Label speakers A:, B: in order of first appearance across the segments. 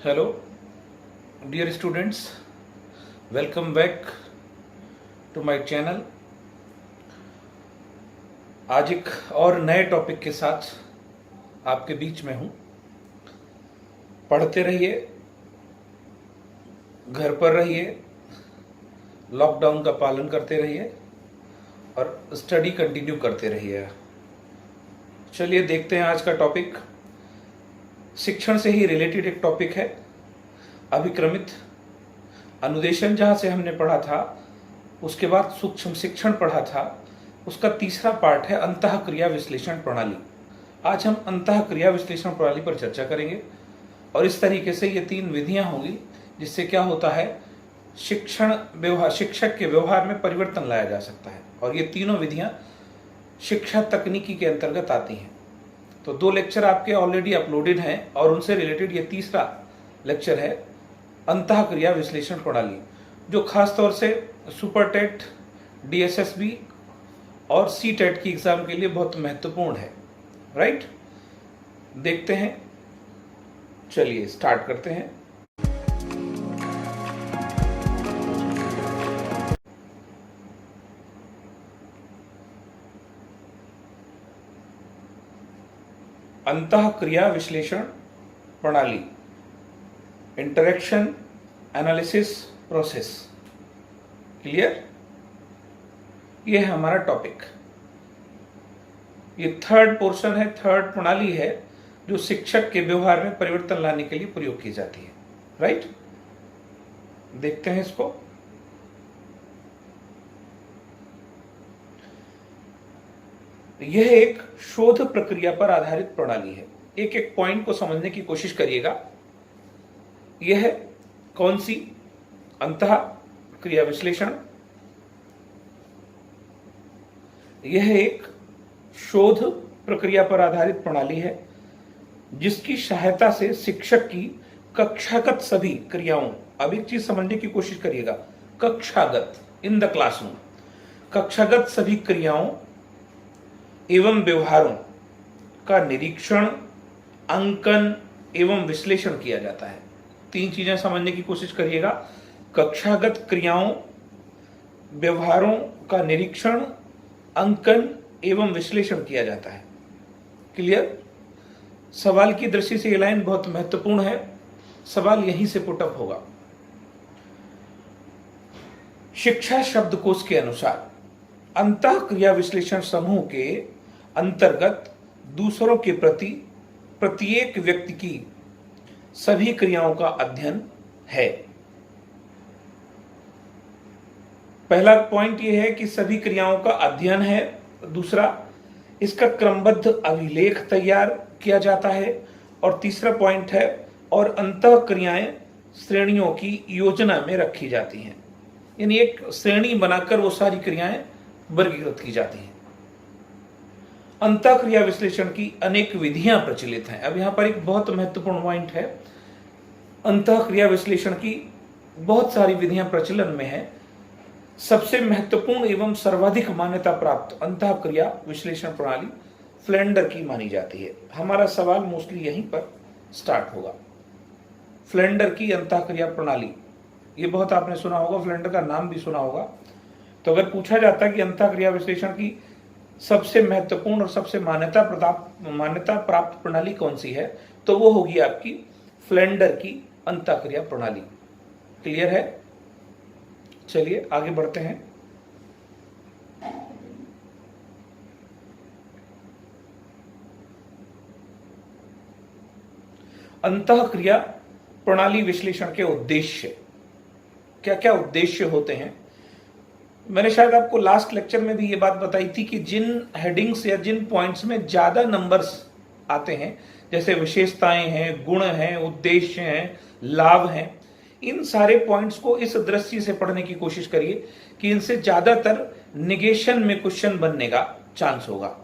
A: Hello dear students, welcome back to my channel. आज एक और नए टॉपिक के साथ आपके बीच में हूँ। पढ़ते रहिए, घर पर रहिए, लॉकडाउन का पालन करते रहिए और स्टडी कंटिन्यू करते रहिए। चलिए देखते हैं आज का टॉपिक। शिक्षण से ही रिलेटेड एक टॉपिक है, अभिक्रमित अनुदेशन। जहाँ से हमने पढ़ा था, उसके बाद सूक्ष्म शिक्षण पढ़ा था, उसका तीसरा पार्ट है अंतःक्रिया विश्लेषण प्रणाली। आज हम अंतःक्रिया विश्लेषण प्रणाली पर चर्चा करेंगे और इस तरीके से ये 3 विधियां होंगी जिससे क्या होता है, शिक्षक के व्यवहार में परिवर्तन लाया जा सकता है। और ये तीनों विधियां शिक्षा तकनीकी के अंतर्गत आती हैं। तो 2 लेक्चर आपके ऑलरेडी अपलोडेड हैं और उनसे रिलेटेड ये तीसरा लेक्चर है अंतःक्रिया विश्लेषण प्रणाली, जो खास तौर से सुपर टेट, DSSB और CTET की एग्जाम के लिए बहुत महत्वपूर्ण है। राइट, देखते हैं, चलिए स्टार्ट करते हैं। अंतःक्रिया विश्लेषण प्रणाली, इंटरेक्शन एनालिसिस प्रोसेस। क्लियर? ये है हमारा टॉपिक। ये थर्ड पोर्शन है, थर्ड प्रणाली है जो शिक्षक के व्यवहार में परिवर्तन लाने के लिए प्रयोग की जाती है। राइट, देखते हैं इसको। यह एक शोध प्रक्रिया पर आधारित प्रणाली है। एक एक पॉइंट को समझने की कोशिश करिएगा। यह कौन सी? अंतःक्रिया विश्लेषण। यह एक शोध प्रक्रिया पर आधारित प्रणाली है जिसकी सहायता से शिक्षक की कक्षागत सभी क्रियाओं, अब एक चीज समझने की कोशिश करिएगा, कक्षागत, इन द क्लासरूम, कक्षागत सभी क्रियाओं एवं व्यवहारों का निरीक्षण, अंकन एवं विश्लेषण किया जाता है। 3 चीजें समझने की कोशिश करिएगा। कक्षागत क्रियाओं, व्यवहारों का निरीक्षण, अंकन एवं विश्लेषण किया जाता है। क्लियर? सवाल की दृष्टि से ये लाइन बहुत महत्वपूर्ण है। सवाल यहीं से पुटअप होगा। शिक्षा शब्दकोश के अनुसार अंतःक्रिया विश्लेषण समूह के अंतर्गत दूसरों के प्रति प्रत्येक व्यक्ति की सभी क्रियाओं का अध्ययन है। पहला पॉइंट यह है कि सभी क्रियाओं का अध्ययन है। दूसरा, इसका क्रमबद्ध अभिलेख तैयार किया जाता है। और तीसरा पॉइंट है, और अंतः क्रियाएं श्रेणियों की योजना में रखी जाती हैं, यानी एक श्रेणी बनाकर वो सारी क्रियाएं वर्गीकृत की जाती हैं। अंतःक्रिया विश्लेषण की अनेक विधियां प्रचलित हैं। अब यहां पर एक बहुत महत्वपूर्ण पॉइंट है, अंतःक्रिया विश्लेषण की बहुत सारी विधियां प्रचलन में है। सबसे महत्वपूर्ण एवं सर्वाधिक मान्यता प्राप्त अंतःक्रिया विश्लेषण प्रणाली फ्लेंडर की मानी जाती है। हमारा सवाल मोस्टली यहीं पर स्टार्ट होगा। फ्लेंडर की अंतःक्रिया प्रणाली, ये बहुत आपने सुना होगा, फ्लेंडर का नाम भी सुना होगा। तो अगर पूछा जाता कि अंतःक्रिया विश्लेषण की सबसे महत्वपूर्ण और सबसे मान्यता प्राप्त प्रणाली कौन सी है, तो वो होगी आपकी फ्लेंडर की अंतःक्रिया प्रणाली। क्लियर है? चलिए आगे बढ़ते हैं। अंतःक्रिया प्रणाली विश्लेषण के उद्देश्य, क्या क्या उद्देश्य होते हैं? मैंने शायद आपको लास्ट लेक्चर में भी ये बात बताई थी कि जिन हेडिंग्स या जिन पॉइंट्स में ज्यादा नंबर्स आते हैं, जैसे विशेषताएं हैं, गुण हैं, उद्देश्य हैं, लाभ हैं, इन सारे पॉइंट्स को इस दृष्टि से पढ़ने की कोशिश करिए कि इनसे ज्यादातर निगेशन में क्वेश्चन बनने का चांस होगा।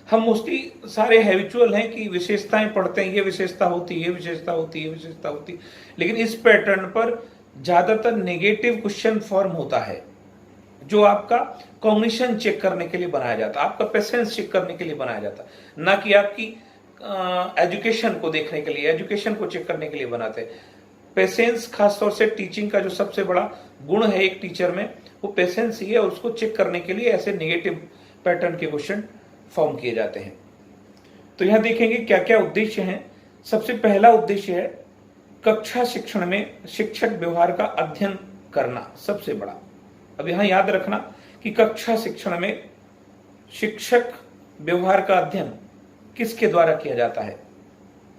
A: हम मोस्टली सारे हैबिचुअल हैं कि विशेषताएं पढ़ते हैं, ये विशेषता होती है, ये विशेषता होती है, ये विशेषता होती है, लेकिन इस पैटर्न पर ज्यादातर नेगेटिव क्वेश्चन फॉर्म होता है जो आपका कॉग्निशन चेक करने के लिए बनाया जाता है, आपका पेशेंस चेक करने के लिए बनाया जाता है, ना कि आपकी एजुकेशन को देखने के लिए, एजुकेशन को चेक करने के लिए बनाते हैं। पेशेंस, खासतौर से टीचिंग का जो सबसे बड़ा गुण है एक टीचर में, वो पेशेंस ही है, और उसको चेक करने के लिए ऐसे नेगेटिव पैटर्न के क्वेश्चन फॉर्म किए जाते हैं। तो यहां देखेंगे क्या क्या उद्देश्य हैं। सबसे पहला उद्देश्य है कक्षा शिक्षण में शिक्षक व्यवहार का अध्ययन करना, सबसे बड़ा। अब यहां याद रखना कि कक्षा शिक्षण में शिक्षक व्यवहार का अध्ययन किसके द्वारा किया जाता है,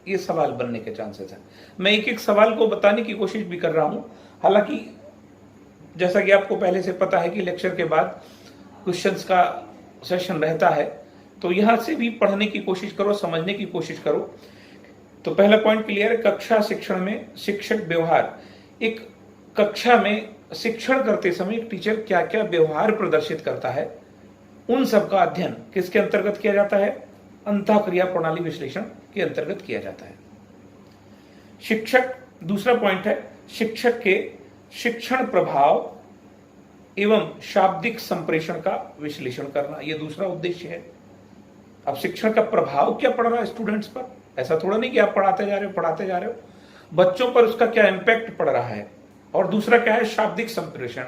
A: ये सवाल बनने के चांसेस हैं। मैं एक एक सवाल को बताने की कोशिश भी कर रहा हूं। हालांकि जैसा कि आपको पहले से पता है कि लेक्चर के बाद क्वेश्चंस का सेशन रहता है, तो यहां से भी पढ़ने की कोशिश करो, समझने की कोशिश करो। तो पहला पॉइंट क्लियर है, कक्षा शिक्षण में शिक्षक व्यवहार। एक कक्षा में शिक्षण करते समय एक टीचर क्या क्या व्यवहार प्रदर्शित करता है, उन सब का अध्ययन किसके अंतर्गत किया जाता है, अंतःक्रिया प्रणाली विश्लेषण के अंतर्गत किया जाता है। शिक्षक, दूसरा पॉइंट है शिक्षक के शिक्षण प्रभाव एवं शाब्दिक संप्रेषण का विश्लेषण करना, यह दूसरा उद्देश्य है। अब शिक्षण का प्रभाव क्या पड़ रहा है स्टूडेंट्स पर, ऐसा थोड़ा नहीं कि आप पढ़ाते जा रहे हो, बच्चों पर उसका क्या इंपैक्ट पड़ रहा है। और दूसरा क्या है, शाब्दिक संप्रेषण।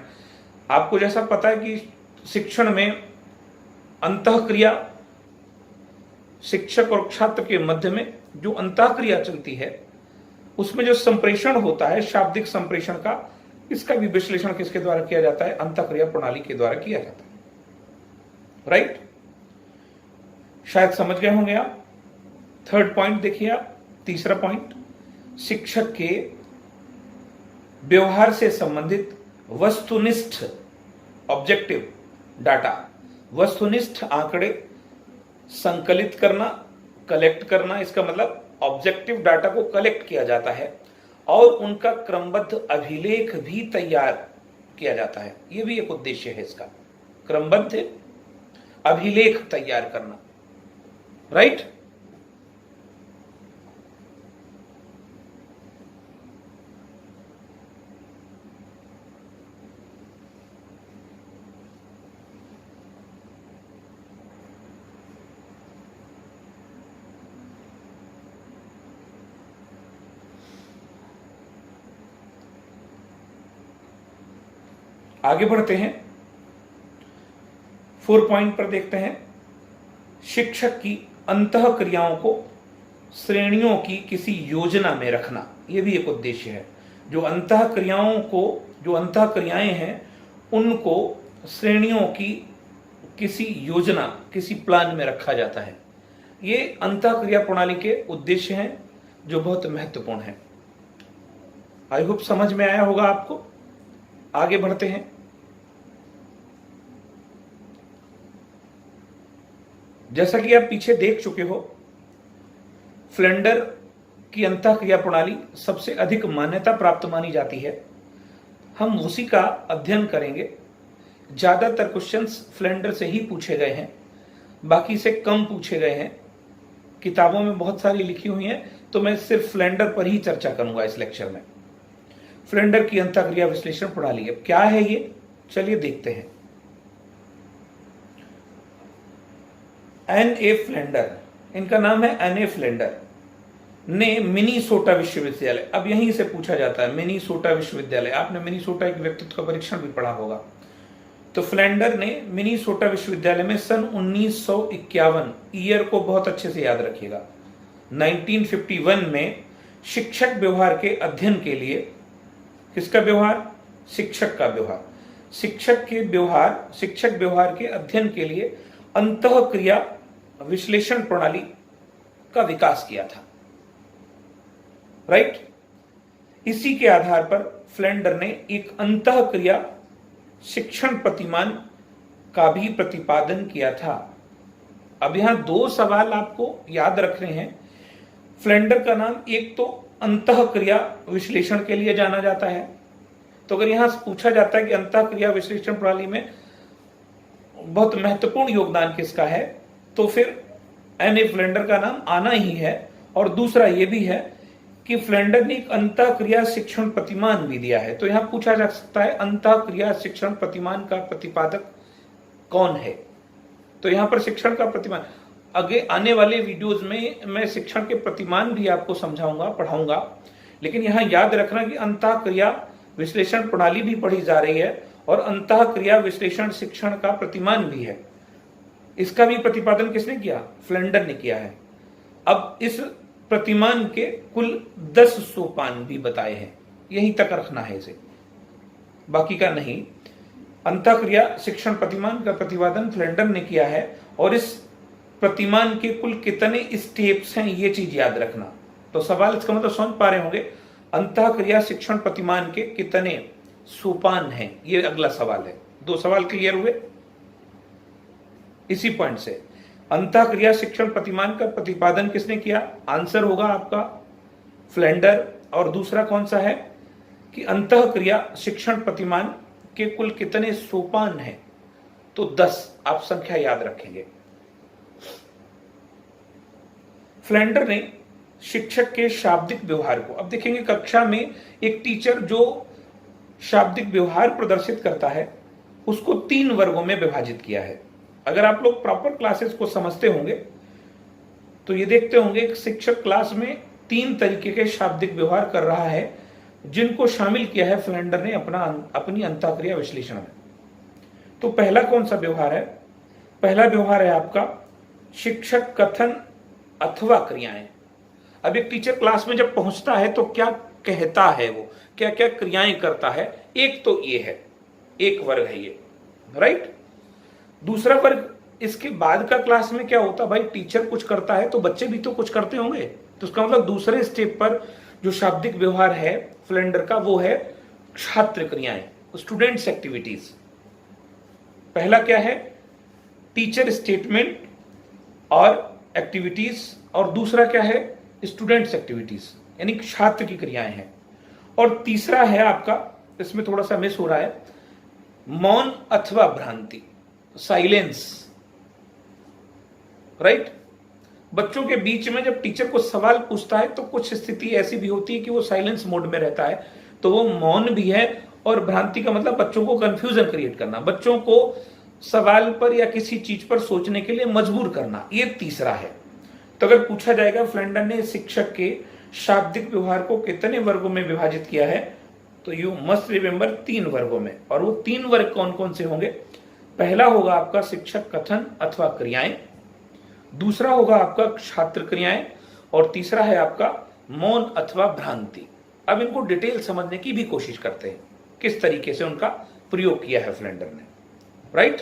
A: आपको जैसा पता है कि शिक्षण में अंतःक्रिया, शिक्षक और छात्र के मध्य में जो अंतःक्रिया चलती है, उसमें जो संप्रेषण होता है शाब्दिक संप्रेषण का, इसका भी विश्लेषण किसके द्वारा किया जाता है, अंतःक्रिया प्रणाली के द्वारा किया जाता है। राइट, शायद समझ गए होंगे आप। थर्ड पॉइंट देखिए आप, तीसरा पॉइंट, शिक्षक के व्यवहार से संबंधित वस्तुनिष्ठ ऑब्जेक्टिव डाटा, वस्तुनिष्ठ आंकड़े संकलित करना, कलेक्ट करना। इसका मतलब ऑब्जेक्टिव डाटा को कलेक्ट किया जाता है और उनका क्रमबद्ध अभिलेख भी तैयार किया जाता है। यह भी एक उद्देश्य है इसका, क्रमबद्ध अभिलेख तैयार करना। राइट, आगे बढ़ते हैं, 4 पॉइंट पर देखते हैं। शिक्षक की अंतः क्रियाओं को श्रेणियों की किसी योजना में रखना, यह भी एक उद्देश्य है। जो अंतः क्रियाओं को, जो अंतः क्रियाएं हैं, उनको श्रेणियों की किसी योजना, किसी प्लान में रखा जाता है। ये अंतः क्रिया प्रणाली के उद्देश्य हैं जो बहुत महत्वपूर्ण है। आई होप समझ में आया होगा आपको। आगे बढ़ते हैं। जैसा कि आप पीछे देख चुके हो, फ्लेंडर की अंतःक्रिया प्रणाली सबसे अधिक मान्यता प्राप्त मानी जाती है। हम उसी का अध्ययन करेंगे। ज्यादातर क्वेश्चंस फ्लेंडर से ही पूछे गए हैं, बाकी से कम पूछे गए हैं। किताबों में बहुत सारी लिखी हुई हैं, तो मैं सिर्फ फ्लेंडर पर ही चर्चा करूंगा इस लेक्चर में। फ्लेंडर की अंतःक्रिया विश्लेषण प्रणाली, अब क्या है ये, चलिए देखते हैं। एन.ए. फ्लेंडर, इनका नाम है एन.ए. फ्लेंडर, ने मिनीसोटा विश्वविद्यालय, अब यहीं से पूछा जाता है मिनीसोटा विश्वविद्यालय, आपने मिनीसोटा एक व्यक्तित्व का परीक्षण भी पढ़ा होगा। तो फ्लेंडर ने मिनीसोटा विश्वविद्यालय में सन 1951, ईयर को बहुत अच्छे से याद रखिएगा, 1951 में शिक्षक व्यवहार के अध्ययन के लिए, किसका व्यवहार, शिक्षक का व्यवहार, शिक्षक व्यवहार के अध्ययन के लिए अंतःक्रिया विश्लेषण प्रणाली का विकास किया था। राइट, इसी के आधार पर फ्लेंडर ने एक अंतःक्रिया शिक्षण प्रतिमान का भी प्रतिपादन किया था। अब यहां 2 सवाल आपको याद रखने हैं। फ्लेंडर का नाम एक तो अंतःक्रिया विश्लेषण के लिए जाना जाता है, तो अगर यहां पूछा जाता है कि अंतःक्रिया विश्लेषण प्रणाली में बहुत महत्वपूर्ण योगदान किसका है, तो फिर एन.ए. फ्लेंडर का नाम आना ही है। और दूसरा यह भी है कि फ्लेंडर ने एक अंतःक्रिया शिक्षण प्रतिमान भी दिया है। तो यहां पूछा जा सकता है अंतःक्रिया शिक्षण प्रतिमान का प्रतिपादक कौन है। तो यहां पर शिक्षण का प्रतिमान, आगे आने वाले वीडियोस में मैं शिक्षण के प्रतिमान भी आपको समझाऊंगा, पढ़ाऊंगा, लेकिन यहाँ याद रखना कि अंतःक्रिया विश्लेषण प्रणाली भी पढ़ी जा रही है और अंतःक्रिया विश्लेषण शिक्षण का प्रतिमान भी है। इसका भी प्रतिपादन किसने किया? फ्लेंडर ने किया है। अब इस प्रतिमान के कुल 10 सोपान भी बताए हैं, यहीं तक रखना है इसे, बाकी का नहीं। अंतःक्रिया शिक्षण प्रतिमान का प्रतिपादन फ्लेंडर ने किया है और इस प्रतिमान के कुल कितने स्टेप्स हैं ये चीज याद रखना। तो सवाल इसका मतलब समझ पा रहे होंगे, अंतःक्रिया शिक्षण प्रतिमान के कितने सोपान हैं, ये अगला सवाल है। 2 सवाल क्लियर हुए इसी पॉइंट से। अंतःक्रिया शिक्षण प्रतिमान का प्रतिपादन किसने किया? आंसर होगा आपका फ्लेंडर। और दूसरा कौन सा है कि अंतःक्रिया शिक्षण प्रतिमान के कुल कितने सोपान हैं? तो 10 आप संख्या याद रखेंगे। फ्लेंडर ने शिक्षक के शाब्दिक व्यवहार को, अब देखेंगे कक्षा में एक टीचर जो शाब्दिक व्यवहार प्रदर्शित करता है उसको 3 वर्गों में विभाजित किया है। अगर आप लोग प्रॉपर क्लासेस को समझते होंगे तो ये देखते होंगे एक शिक्षक क्लास में 3 तरीके के शाब्दिक व्यवहार कर रहा है जिनको शामिल किया है फ्लेंडर ने अपनी अंतःक्रिया विश्लेषण में। तो पहला कौन सा व्यवहार है? पहला व्यवहार है आपका शिक्षक कथन अथवा क्रियाएं। अब एक टीचर क्लास में जब पहुंचता है तो क्या कहता है, वो क्या क्या क्रियाएं करता है, एक तो ये है, एक वर्ग है ये, राइट। दूसरा वर्ग इसके बाद का क्लास में क्या होता, भाई टीचर कुछ करता है तो बच्चे भी तो कुछ करते होंगे, तो उसका मतलब दूसरे स्टेप पर जो शाब्दिक व्यवहार है फ्लेंडर का वो है छात्र क्रियाएं, स्टूडेंट्स एक्टिविटीज। पहला क्या है? टीचर स्टेटमेंट और एक्टिविटीज, और दूसरा क्या है? स्टूडेंट्स एक्टिविटीज, यानी छात्र की क्रियाएं हैं। और तीसरा है आपका, इसमें थोड़ा सा मिस हो रहा है, मौन अथवा भ्रांति, साइलेंस, राइट। बच्चों के बीच में जब टीचर को सवाल पूछता है तो कुछ स्थिति ऐसी भी होती है कि वो साइलेंस मोड में रहता है, तो वो मौन भी है। और भ्रांति का मतलब बच्चों को कंफ्यूजन क्रिएट करना, बच्चों को सवाल पर या किसी चीज पर सोचने के लिए मजबूर करना, ये तीसरा है। तो अगर पूछा जाएगा फ्लेंडर ने शिक्षक के शाब्दिक व्यवहार को कितने वर्गों में विभाजित किया है, तो यू मस्ट रिमेंबर 3 वर्गों में। और वो 3 वर्ग कौन कौन से होंगे? पहला होगा आपका शिक्षक कथन अथवा क्रियाएं, दूसरा होगा आपका छात्र क्रियाएं, और तीसरा है आपका मौन अथवा भ्रांति। अब इनको डिटेल समझने की भी कोशिश करते हैं, किस तरीके से उनका प्रयोग किया है फ्लेंडर ने, राइट।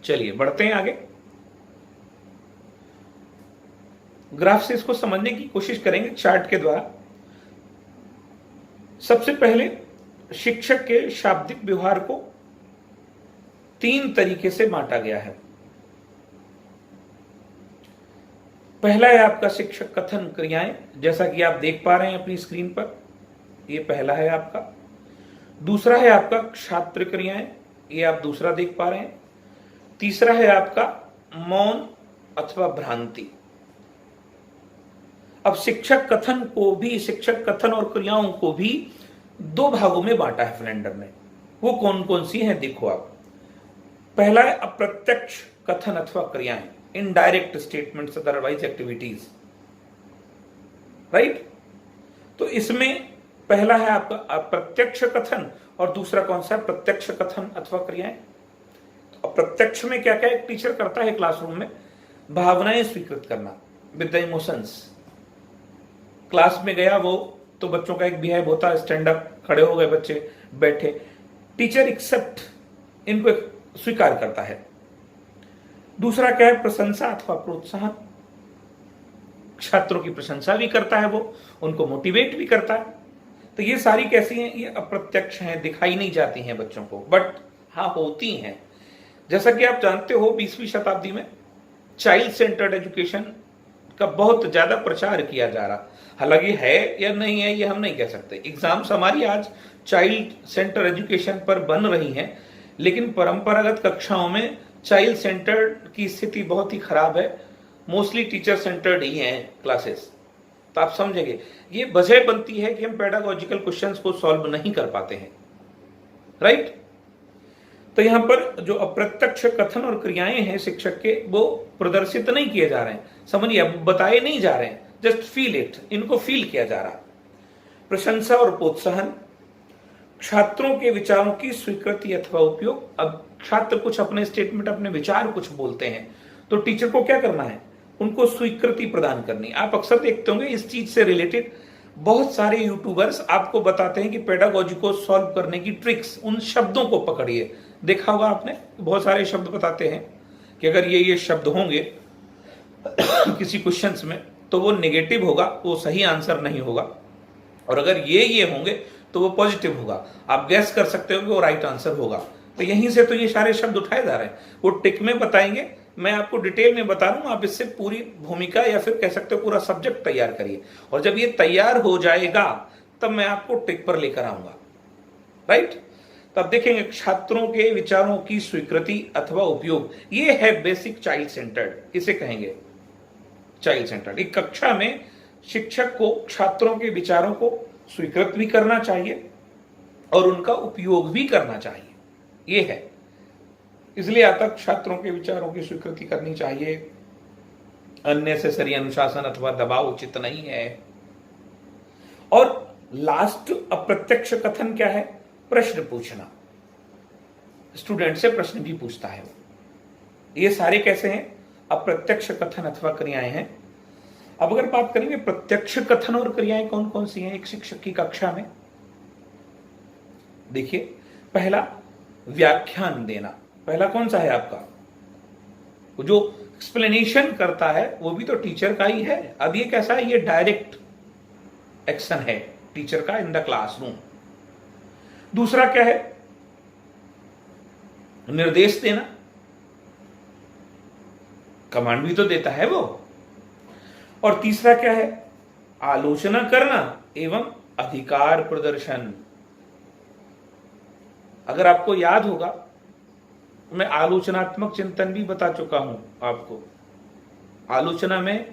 A: चलिए बढ़ते हैं आगे, ग्राफ से इसको समझने की कोशिश करेंगे चार्ट के द्वारा। सबसे पहले शिक्षक के शाब्दिक व्यवहार को 3 तरीके से बांटा गया है। पहला है आपका शिक्षक कथन क्रियाएं, जैसा कि आप देख पा रहे हैं अपनी स्क्रीन पर, ये पहला है आपका। दूसरा है आपका छात्र क्रियाएं, ये आप दूसरा देख पा रहे हैं। तीसरा है आपका मौन अथवा भ्रांति। अब शिक्षक कथन को भी, शिक्षक कथन और क्रियाओं को भी 2 भागों में बांटा है फ्लेंडर ने। वो कौन कौन सी हैं देखो आप। पहला है अप्रत्यक्ष कथन अथवा क्रियाएं, indirect statements otherwise activities, right. तो इसमें पहला है आपका अप्रत्यक्ष कथन और दूसरा कौन सा है? प्रत्यक्ष कथन अथवा क्रियाएं। तो अप्रत्यक्ष में क्या क्या एक टीचर करता है क्लासरूम में? भावनाएं स्वीकृत करना विद द इमोशंस। क्लास में गया वो, तो बच्चों का एक बिहेव होता है, स्टैंड अप, खड़े हो गए बच्चे, बैठे, टीचर एक्सेप्ट, इनको स्वीकार करता है। दूसरा क्या है? प्रशंसा अथवा प्रोत्साहन, छात्रों की प्रशंसा भी करता है वो, उनको मोटिवेट भी करता है। तो ये सारी कैसी हैं? ये अप्रत्यक्ष हैं, दिखाई नहीं जाती हैं बच्चों को, बट हाँ होती हैं। जैसा कि आप जानते हो 20वीं शताब्दी में चाइल्ड सेंटर्ड एजुकेशन का बहुत ज्यादा प्रचार किया जा रहा, हालांकि है या नहीं है ये हम नहीं कह सकते। एग्जाम्स हमारी आज चाइल्ड सेंटर एजुकेशन पर बन रही हैं, लेकिन परंपरागत कक्षाओं में चाइल्ड सेंटर्ड की स्थिति बहुत ही खराब है, मोस्टली टीचर सेंटर्ड ही हैं क्लासेस। तो आप समझेंगे ये वजह बनती है कि हम पेडागोजिकल क्वेश्चंस को सॉल्व नहीं कर पाते हैं, राइट। तो यहां पर जो अप्रत्यक्ष कथन और क्रियाएं हैं शिक्षक के, वो प्रदर्शित नहीं किए जा रहे हैं, समझिए, बताए नहीं जा रहे हैं, जस्ट फील इट, इनको फील किया जा रहा है। प्रशंसा और प्रोत्साहन, छात्रों के विचारों की स्वीकृति अथवा उपयोग। अब छात्र कुछ अपने स्टेटमेंट, अपने विचार कुछ बोलते हैं, तो टीचर को क्या करना है, उनको स्वीकृति प्रदान करनी। आप अक्सर देखते होंगे इस चीज से रिलेटेड बहुत सारे यूट्यूबर्स आपको बताते हैं कि पेडागोजी को सॉल्व करने की ट्रिक्स, उन शब्दों को पकड़िए। देखा होगा आपने, बहुत सारे शब्द बताते हैं कि अगर ये शब्द होंगे किसी क्वेश्चंस में तो वो नेगेटिव होगा, वो सही आंसर नहीं होगा, और अगर ये होंगे तो वो पॉजिटिव होगा। आप गैस कर सकते हो कि वो राइट आंसर होगा। तो यहीं से तो ये सारे शब्द उठाए जा रहे हैं। वो टिक में बताएंगे, मैं आपको डिटेल में बता दूं, आप इससे पूरी भूमिका या फिर कह सकते हो पूरा सब्जेक्ट तैयार करिए, और जब ये तैयार हो जाएगा तब मैं आपको टिक पर लेकर आऊंगा, राइट। तब देखेंगे छात्रों के विचारों की स्वीकृति अथवा उपयोग, ये है बेसिक चाइल्ड सेंटर्ड, इसे कहेंगे चाइल्ड सेंटर्ड। एक कक्षा में शिक्षक को छात्रों के विचारों को स्वीकृत भी करना चाहिए और उनका उपयोग भी करना चाहिए, ये है। इसलिए आता छात्रों के विचारों की स्वीकृति करनी चाहिए, अननेसेसरी अनुशासन अथवा दबाव उचित नहीं है। और लास्ट अप्रत्यक्ष कथन क्या है, प्रश्न पूछना, स्टूडेंट से प्रश्न भी पूछता है वो। ये सारे कैसे हैं, अप्रत्यक्ष कथन अथवा क्रियाएं हैं। अब अगर बात करेंगे प्रत्यक्ष कथन और क्रियाएं कौन कौन सी हैं एक शिक्षक की कक्षा में, देखिए, पहला व्याख्यान देना, पहला कौन सा है आपका, वो जो एक्सप्लेनेशन करता है वो भी तो टीचर का ही है। अब ये कैसा है, ये डायरेक्ट एक्शन है टीचर का इन द क्लासरूम। दूसरा क्या है, निर्देश देना, कमांड भी तो देता है वो। और तीसरा क्या है, आलोचना करना एवं अधिकार प्रदर्शन। अगर आपको याद होगा, मैं आलोचनात्मक चिंतन भी बता चुका हूं आपको। आलोचना में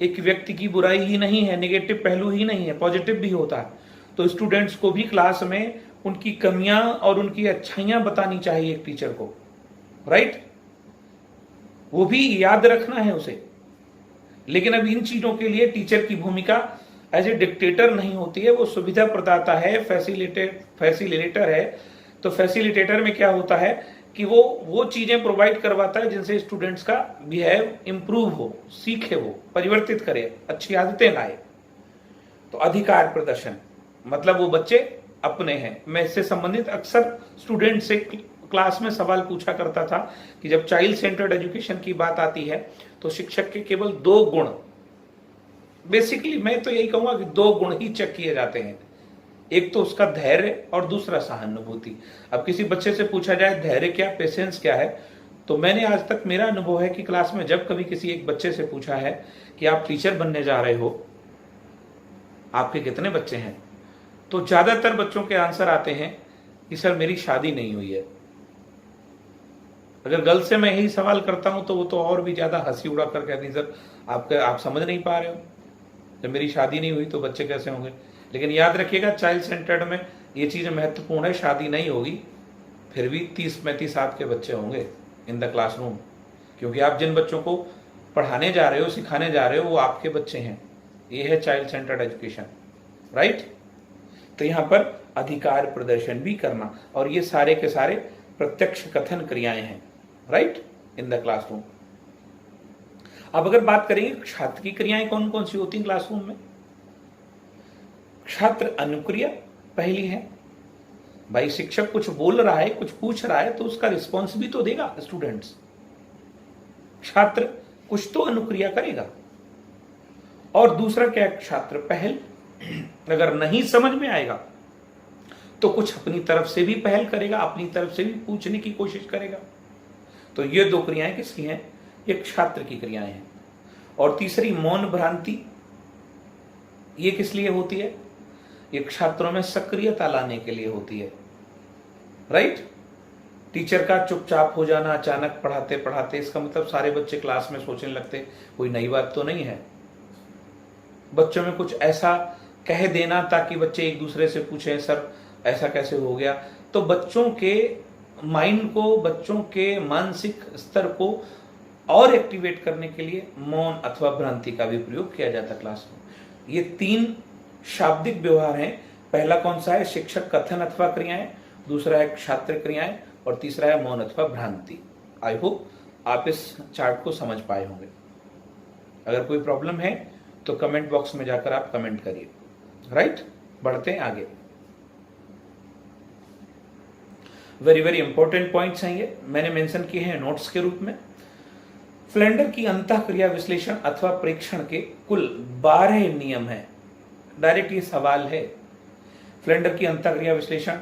A: एक व्यक्ति की बुराई ही नहीं है, नेगेटिव पहलू ही नहीं है, पॉजिटिव भी होता है। तो स्टूडेंट्स को भी क्लास में उनकी कमियां और उनकी अच्छाइयां बतानी चाहिए एक टीचर को, राइट, वो भी याद रखना है उसे। लेकिन अब इन चीजों के लिए टीचर की भूमिका एज ए डिक्टेटर नहीं होती है, वो सुविधा प्रदाता है, फैसिलिटेटर है। तो फैसिलिटेटर में क्या होता है कि वो चीजें प्रोवाइड करवाता है जिनसे स्टूडेंट्स का बिहेव इंप्रूव हो, सीखे, वो परिवर्तित करे, अच्छी आदतें लाए। तो अधिकार प्रदर्शन मतलब वो बच्चे अपने हैं। मैं इससे संबंधित अक्सर स्टूडेंट से क्लास में सवाल पूछा करता था कि जब चाइल्ड सेंटर्ड एजुकेशन की बात आती है तो शिक्षक के केवल 2 गुण, बेसिकली मैं तो यही कहूंगा कि 2 गुण ही चेक किए जाते हैं, एक तो उसका धैर्य और दूसरा सहानुभूति। अब किसी बच्चे से पूछा जाए धैर्य क्या, पेशेंस क्या है, तो मैंने आज तक, मेरा अनुभव है कि क्लास में जब कभी किसी एक बच्चे से पूछा है कि आप टीचर बनने जा रहे हो, आपके कितने बच्चे हैं, तो ज्यादातर बच्चों के आंसर आते हैं कि सर मेरी शादी नहीं हुई है। अगर गर्ल से मैं यही सवाल करता हूं तो वो तो और भी ज्यादा हंसी उड़ा कर कहती हैं, सर आप समझ नहीं पा रहे हो, जब मेरी शादी नहीं हुई तो बच्चे कैसे होंगे। लेकिन याद रखिएगा चाइल्ड सेंटर्ड में ये चीज महत्वपूर्ण है, शादी नहीं होगी फिर भी 30-35 आपके बच्चे होंगे इन द क्लासरूम, क्योंकि आप जिन बच्चों को पढ़ाने जा रहे हो, सिखाने जा रहे हो, वो आपके बच्चे हैं। ये है चाइल्ड सेंटर्ड एजुकेशन, राइट। तो यहाँ पर अधिकार प्रदर्शन भी करना, और ये सारे के सारे प्रत्यक्ष कथन क्रियाएं हैं, राइट, इन द क्लासरूम। अब अगर बात करेंगे छात्र की क्रियाएं कौन कौन सी होती हैं क्लासरूम में, छात्र अनुक्रिया पहली है। भाई शिक्षक कुछ बोल रहा है, कुछ पूछ रहा है, तो उसका रिस्पॉन्स भी तो देगा स्टूडेंट्स। छात्र कुछ तो अनुक्रिया करेगा। और दूसरा क्या है, छात्र पहल, अगर नहीं समझ में आएगा तो कुछ अपनी तरफ से भी पहल करेगा, अपनी तरफ से भी पूछने की कोशिश करेगा। तो ये 2 क्रियाएं किसकी हैं, ये छात्र की क्रियाएं हैं। और तीसरी मौन भ्रांति, ये किस लिए होती है, ये छात्रों में सक्रियता लाने के लिए होती है, राइट। टीचर का चुपचाप हो जाना अचानक पढ़ाते पढ़ाते, इसका मतलब सारे बच्चे क्लास में सोचने लगते कोई नई बात तो नहीं है। बच्चों में कुछ ऐसा कह देना ताकि बच्चे एक दूसरे से पूछें सर ऐसा कैसे हो गया। तो बच्चों के माइंड को, बच्चों के मानसिक स्तर को और एक्टिवेट करने के लिए मौन अथवा भ्रांति का भी प्रयोग किया जाता है क्लास में। ये 3 शाब्दिक व्यवहार हैं। पहला कौन सा है? शिक्षक कथन अथवा क्रियाएं, दूसरा है छात्र क्रियाएं, और तीसरा है मौन अथवा भ्रांति। आई होप आप इस चार्ट को समझ पाए होंगे। अगर कोई प्रॉब्लम है तो कमेंट बॉक्स में जाकर आप कमेंट करिए। राइट, बढ़ते हैं आगे। वेरी वेरी इंपॉर्टेंट पॉइंट्स हैं ये, मैंने मेंशन किए हैं नोट्स के रूप में। फ्लेंडर की अंतःक्रिया विश्लेषण अथवा प्रेक्षण के कुल 12 नियम हैं। डायरेक्ट ये सवाल है, फ्लेंडर की अंतःक्रिया विश्लेषण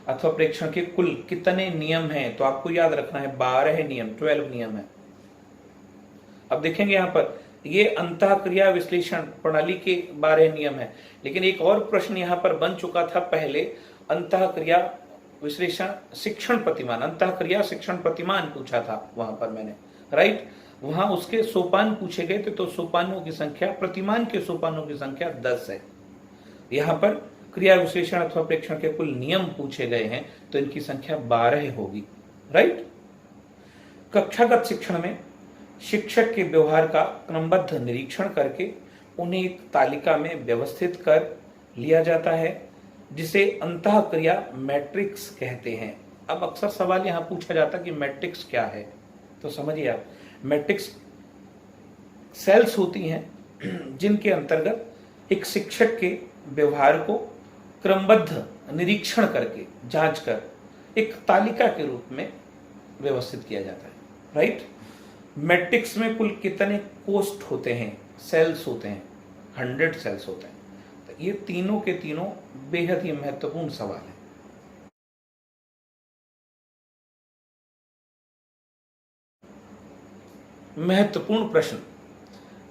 A: अथवा प्रेक्षण के कुल कितने नियम हैं? तो आपको याद रखना है 12 नियम, 12 नियम है। अब देखेंगे यहां पर ये अंतःक्रिया विश्लेषण प्रणाली के 12 नियम है, लेकिन एक और प्रश्न यहां पर बन चुका था पहले, अंतःक्रिया विश्लेषण शिक्षण प्रतिमान, अंतःक्रिया शिक्षण प्रतिमान पूछा था वहां पर मैंने। राइट, वहां उसके सोपान पूछे गए थे, तो सोपानों की संख्या, प्रतिमान के सोपानों की संख्या 10 है। यहां पर क्रिया विश्लेषण अथवा प्रेक्षण के कुल नियम पूछे गए हैं, तो इनकी संख्या 12 होगी। राइट, कक्षागत शिक्षण में शिक्षक के व्यवहार का क्रमबद्ध निरीक्षण करके उन्हें एक तालिका में व्यवस्थित कर लिया जाता है, जिसे अंतःक्रिया मैट्रिक्स कहते हैं। अब अक्सर सवाल यहां पूछा जाता है कि मैट्रिक्स क्या है, तो समझिए आप, मैट्रिक्स सेल्स होती हैं जिनके अंतर्गत एक शिक्षक के व्यवहार को क्रमबद्ध निरीक्षण करके, जांच कर एक तालिका के रूप में व्यवस्थित किया जाता है। राइट, मैट्रिक्स में कुल कितने कोष्ठ होते हैं, सेल्स होते हैं? 100 सेल्स होते हैं। तो ये तीनों के तीनों बेहद ही महत्वपूर्ण सवाल है। महत्वपूर्ण प्रश्न।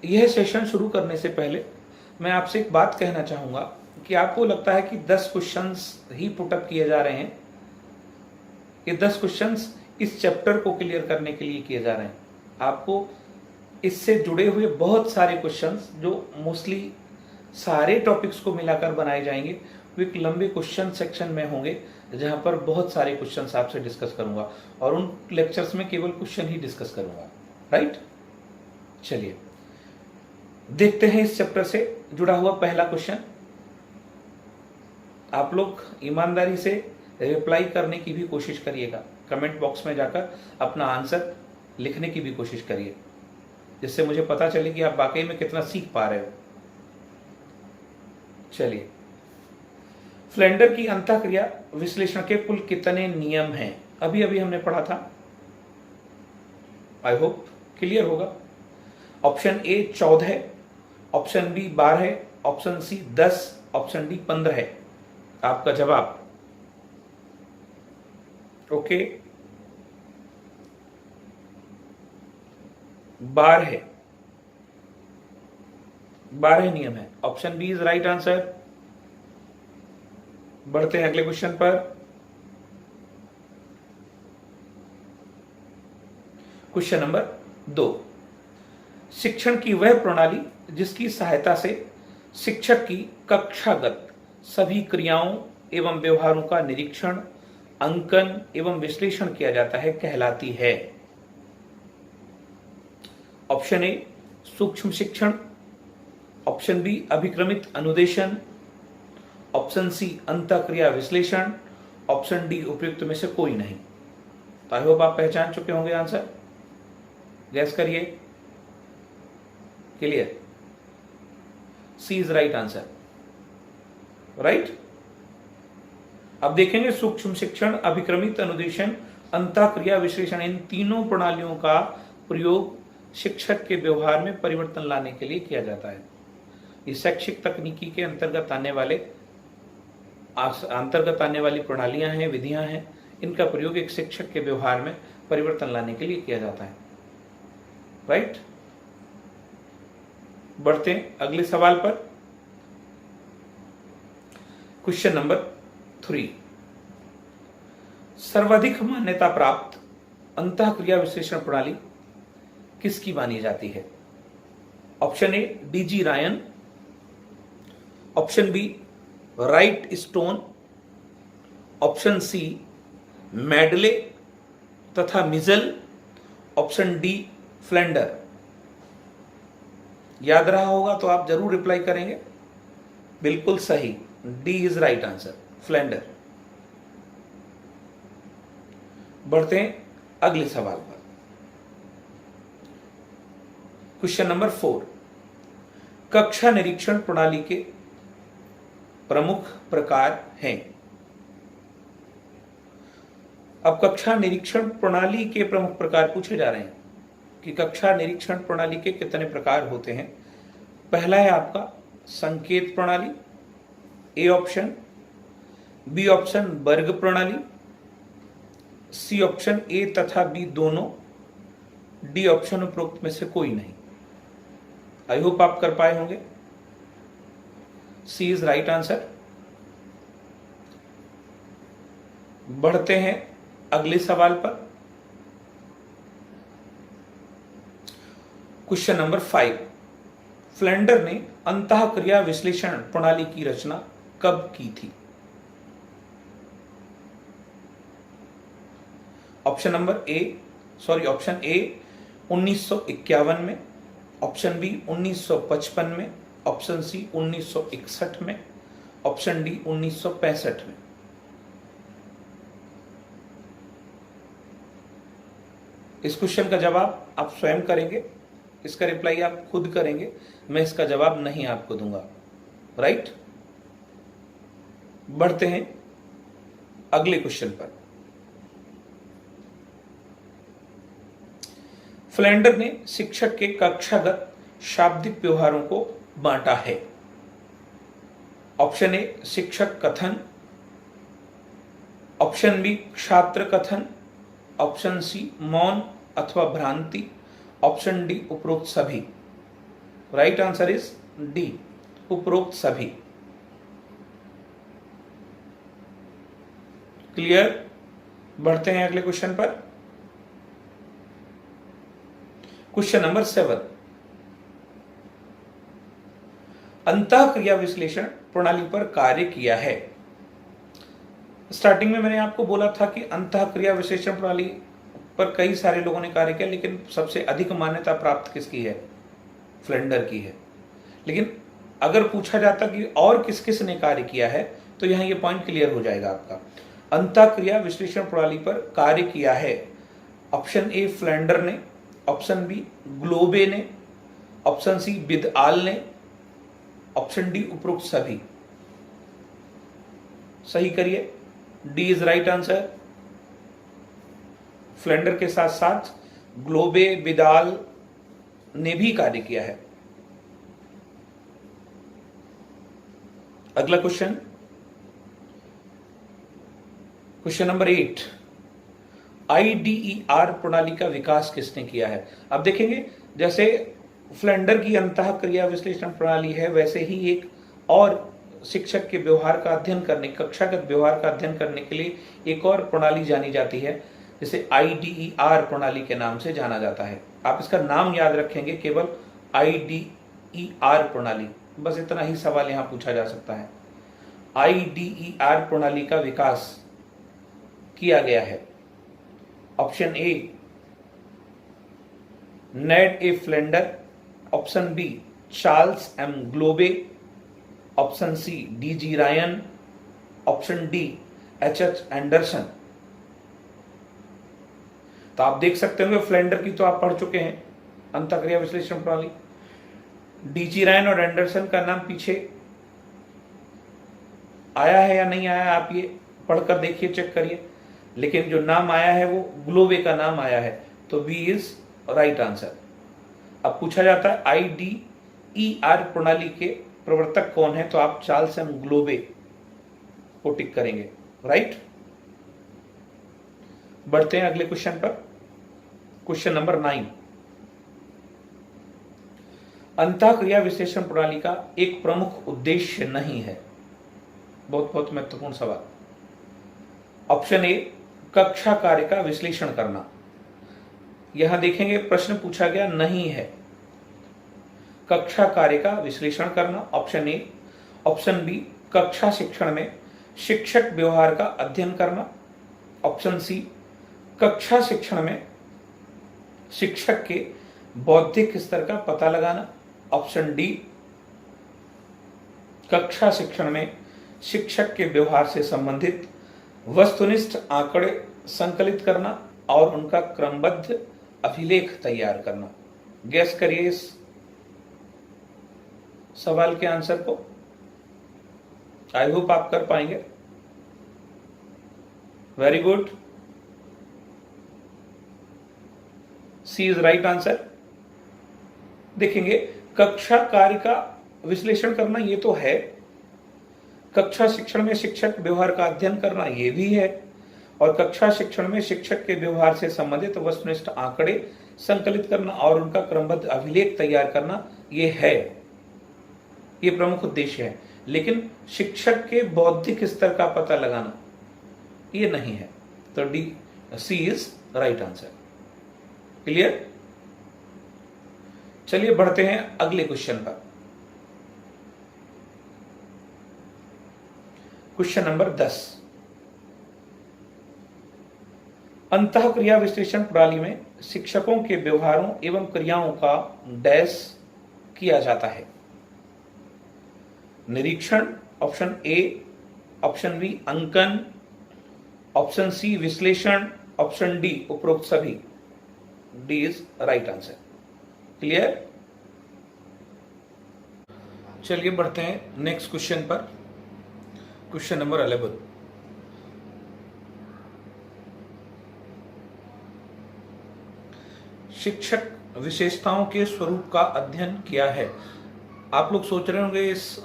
A: यह सेशन शुरू करने से पहले मैं आपसे एक बात कहना चाहूंगा कि आपको लगता है कि 10 क्वेश्चंस ही पुटअप किए जा रहे हैं। ये 10 क्वेश्चंस इस चैप्टर को क्लियर करने के लिए किए जा रहे हैं। आपको इससे जुड़े हुए बहुत सारे क्वेश्चंस जो मोस्टली सारे टॉपिक्स को मिलाकर बनाए जाएंगे, वो एक लंबे क्वेश्चन सेक्शन में होंगे, जहां पर बहुत सारे क्वेश्चंस आपसे डिस्कस करूंगा, और उन लेक्चर्स में केवल क्वेश्चन ही डिस्कस करूंगा। राइट, चलिए देखते हैं इस चैप्टर से जुड़ा हुआ पहला क्वेश्चन। आप लोग ईमानदारी से रिप्लाई करने की भी कोशिश करिएगा, कमेंट बॉक्स में जाकर अपना आंसर लिखने की भी कोशिश करिए, जिससे मुझे पता चले कि आप वाकई में कितना सीख पा रहे हो। चलिए, फ्लेंडर की अंतःक्रिया विश्लेषण के कुल कितने नियम हैं? अभी अभी हमने पढ़ा था, आई होप क्लियर होगा। Option A 14, option B 12, option C 10, option D 15 है आपका जवाब। ओके, 12 नियम है। Option B is right answer. बढ़ते हैं अगले क्वेश्चन पर। क्वेश्चन नंबर 2, शिक्षण की वह प्रणाली जिसकी सहायता से शिक्षक की कक्षागत सभी क्रियाओं एवं व्यवहारों का निरीक्षण, अंकन एवं विश्लेषण किया जाता है कहलाती है? ऑप्शन ए सूक्ष्म शिक्षण, ऑप्शन बी अभिक्रमित अनुदेशन, ऑप्शन सी अंतःक्रिया विश्लेषण, ऑप्शन डी उपयुक्त में से कोई नहीं। तो आई होप आप पहचान चुके होंगे आंसर। गैस करिए। Clear, C is right answer. Right, अब देखेंगे सूक्ष्म शिक्षण, अभिक्रमित अनुदेशन, अंतःक्रिया विश्लेषण, इन तीनों प्रणालियों का प्रयोग शिक्षक के व्यवहार में परिवर्तन लाने के लिए किया जाता है। ये शैक्षिक तकनीकी के अंतर्गत आने वाली प्रणालियां हैं, विधियां हैं, इनका प्रयोग एक शिक्षक के व्यवहार में परिवर्तन लाने के लिए किया जाता है। राइट, बढ़ते हैं अगले सवाल पर। क्वेश्चन नंबर 3, सर्वाधिक मान्यता प्राप्त अंतःक्रिया विश्लेषण प्रणाली किसकी मानी जाती है? Option A D G Ryan, option B Wrightstone, option C Medley तथा मिजल, ऑप्शन डी फ्लेंडर। याद रहा होगा तो आप जरूर रिप्लाई करेंगे। बिल्कुल सही, D is right answer, Flander. बढ़ते हैं अगले सवाल पर। क्वेश्चन नंबर 4, कक्षा निरीक्षण प्रणाली के प्रमुख प्रकार हैं। अब कक्षा निरीक्षण प्रणाली के प्रमुख प्रकार पूछे जा रहे हैं कि कक्षा निरीक्षण प्रणाली के कितने प्रकार होते हैं। पहला है आपका संकेत प्रणाली, ए ऑप्शन, बी ऑप्शन वर्ग प्रणाली, सी ऑप्शन ए तथा बी दोनों, डी ऑप्शन उपरोक्त में से कोई नहीं। आई होप आप कर पाए होंगे। सी इज राइट आंसर। बढ़ते हैं अगले सवाल पर। क्वेश्चन नंबर 5, फ्लेंडर ने अंतःक्रिया विश्लेषण प्रणाली की रचना कब की थी। ऑप्शन ए 1951 में, ऑप्शन बी 1955 में, ऑप्शन सी 1961 में, ऑप्शन डी 1965 में। इस क्वेश्चन का जवाब आप स्वयं करेंगे, इसका रिप्लाई आप खुद करेंगे, मैं इसका जवाब नहीं आपको दूंगा। राइट। बढ़ते हैं अगले क्वेश्चन पर। फ्लेंडर ने शिक्षक के कक्षागत शाब्दिक व्यवहारों को बांटा है। ऑप्शन ए शिक्षक कथन, ऑप्शन बी छात्र कथन, ऑप्शन सी मौन अथवा भ्रांति, ऑप्शन डी उपरोक्त सभी। राइट आंसर इज डी, उपरोक्त सभी। क्लियर। बढ़ते हैं अगले क्वेश्चन पर। क्वेश्चन नंबर 7, अंतःक्रिया विश्लेषण प्रणाली पर कार्य किया है। स्टार्टिंग में मैंने आपको बोला था कि अंतःक्रिया विश्लेषण प्रणाली पर कई सारे लोगों ने कार्य किया, लेकिन सबसे अधिक मान्यता प्राप्त किसकी है? फ्लेंडर की है। लेकिन अगर पूछा जाता कि और किस किस ने कार्य किया है, तो यहां ये पॉइंट क्लियर हो जाएगा आपका। अंतःक्रिया विश्लेषण प्रणाली पर कार्य किया है ऑप्शन ए फ्लेंडर ने, ऑप्शन बी ग्लोबे ने, ऑप्शन सी बिदआल ने, ऑप्शन डी उपरोक्त सभी। सही करिए, D is right answer. Flander के साथ साथ ग्लोबे, बिदआल ने भी कार्य किया है। अगला क्वेश्चन, क्वेश्चन नंबर 8, IDER प्रणाली का विकास किसने किया है? अब देखेंगे, जैसे फ्लेंडर की अंतःक्रिया विश्लेषण प्रणाली है, वैसे ही एक और शिक्षक के व्यवहार का अध्ययन करने, कक्षागत व्यवहार का अध्ययन करने के लिए एक और प्रणाली जानी जाती है, जिसे IDER प्रणाली के नाम से जाना जाता है। आप इसका नाम याद रखेंगे, केवल IDER प्रणाली, बस इतना ही सवाल यहां पूछा जा सकता है। IDER प्रणाली का विकास किया गया है। Option A Ned A Flender, option B Charles M Globe, option C DG Ryan, option D HH Anderson. तो आप देख सकते होंगे फ्लेंडर की तो आप पढ़ चुके हैं, अंतःक्रिया विश्लेषण प्रणाली। DG रायन और एंडरसन का नाम पीछे आया है या नहीं आया, आप ये पढ़कर देखिए, चेक करिए। लेकिन जो नाम आया है वो ग्लोबे का नाम आया है, तो बी इज राइट आंसर। अब पूछा जाता है IDER प्रणाली के प्रवर्तक कौन है, तो आप चार्ल्स एम ग्लोबे को टिक करेंगे। राइट। बढ़ते हैं अगले क्वेश्चन पर। क्वेश्चन नंबर 9, अंतःक्रिया विश्लेषण प्रणाली का एक प्रमुख उद्देश्य नहीं है। बहुत बहुत महत्वपूर्ण सवाल। ऑप्शन ए कक्षा कार्य का विश्लेषण करना। यहां देखेंगे प्रश्न पूछा गया नहीं है, कक्षा कार्य का विश्लेषण करना, ऑप्शन ए। ऑप्शन बी कक्षा शिक्षण में शिक्षक व्यवहार का अध्ययन करना, ऑप्शन सी, कक्षा शिक्षण में शिक्षक के बौद्धिक स्तर का पता लगाना। ऑप्शन डी, कक्षा शिक्षण में शिक्षक के व्यवहार से संबंधित वस्तुनिष्ठ आंकड़े संकलित करना और उनका क्रमबद्ध अभिलेख तैयार करना। गैस करिए इस सवाल के आंसर को। आई होप आप कर पाएंगे। Very good, C is right answer. देखेंगे, कक्षा कार्य का विश्लेषण करना ये तो है, कक्षा शिक्षण में शिक्षक व्यवहार का अध्ययन करना ये भी है, और कक्षा शिक्षण में शिक्षक के व्यवहार से संबंधित वस्तुनिष्ठ आंकड़े संकलित करना और उनका क्रमबद्ध अभिलेख तैयार करना ये है, ये प्रमुख उद्देश्य है। लेकिन शिक्षक के बौद्धिक स्तर का पता लगाना ये नहीं है। तो D, C is right answer. Clear? चलिए बढ़ते हैं अगले क्वेश्चन पर। क्वेश्चन नंबर 10, अंतःक्रिया विश्लेषण प्रणाली में शिक्षकों के व्यवहारों एवं क्रियाओं का डैश किया जाता है। निरीक्षण, ऑप्शन ए, ऑप्शन बी अंकन, ऑप्शन सी विश्लेषण, ऑप्शन डी उपरोक्त सभी। D is right answer. Clear? चलिए बढ़ते हैं नेक्स्ट क्वेश्चन पर। क्वेश्चन नंबर 11, शिक्षक विशेषताओं के स्वरूप का अध्ययन किया है। आप लोग सोच रहे होंगे इस